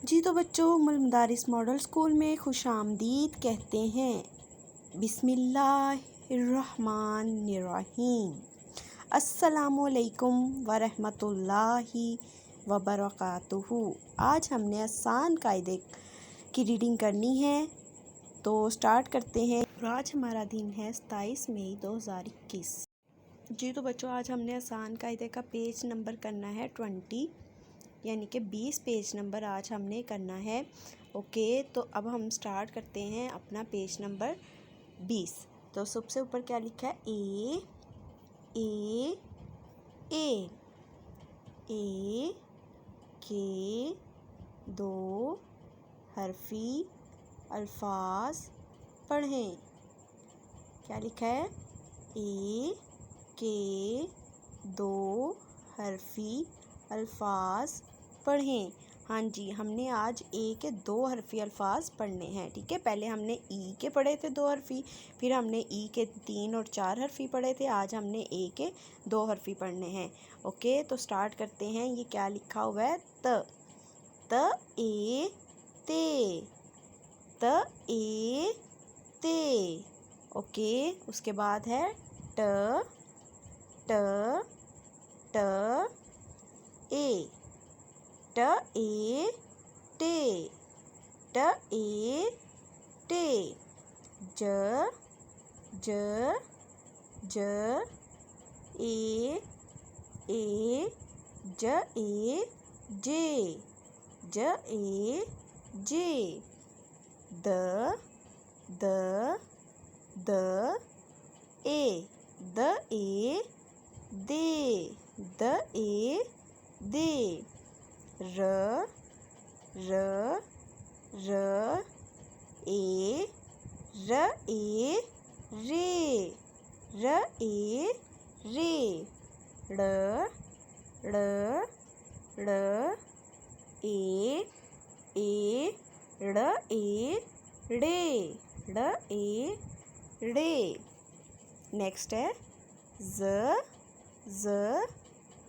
जी तो बच्चों, उम्मुल मदारिस model school में खुशामदीद कहते हैं। बिस्मिल्लाहिर्रहमानिर्रहीम। अस्सलामुअलैकुम वरहमतुल्लाहि वबरकातुहू। आज हमने आसान कायदे की रीडिंग करनी है, तो स्टार्ट करते हैं। आज हमारा दिन है 27 मई 2021। जी तो बच्चों, आज हमने आसान कायदे का पेज नंबर करना है 20, यानी कि 20 पेज नंबर आज हमने करना है। ओके, तो अब हम स्टार्ट करते हैं अपना पेज नंबर 20। तो सबसे ऊपर क्या लिखा है? ए के दो हरफी अल्फाज पढ़ें। क्या लिखा है? ए के दो हरफी अल्फाज पढ़ें। हाँ जी, हमने आज ए के 2 हरफी अल्फाज पढ़ने हैं। ठीक है, पहले हमने ई के पढ़े थे 2 हरफी, फिर हमने ई के 3 और 4 हरफी पढ़े थे। आज हमने ए के 2 हरफी पढ़ने हैं। ओके, तो स्टार्ट करते हैं। ये क्या लिखा हुआ है? त ए ते। ओके, उसके बाद है ट ए टे। ज ए जे। द ए दे। र ए रे। ड़ ड़े। नेक्स्ट है ज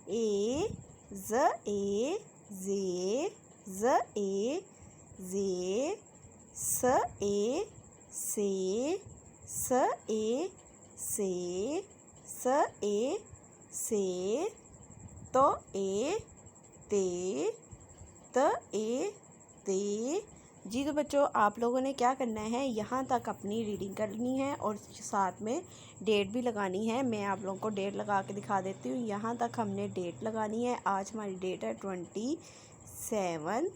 ए जे। स से। तो ते। जी तो बच्चों, आप लोगों ने क्या करना है, यहाँ तक अपनी रीडिंग करनी है और साथ में डेट भी लगानी है। मैं आप लोगों को डेट लगा के दिखा देती हूँ। यहाँ तक हमने डेट लगानी है। आज हमारी डेट है 27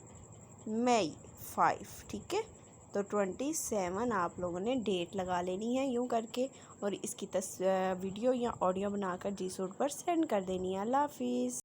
मई 5। ठीक है, तो 27 आप लोगों ने डेट लगा लेनी है यूँ करके, और इसकी वीडियो या ऑडियो बनाकर जी सूट पर सेंड कर देनी है। अल्लाह हाफिज़।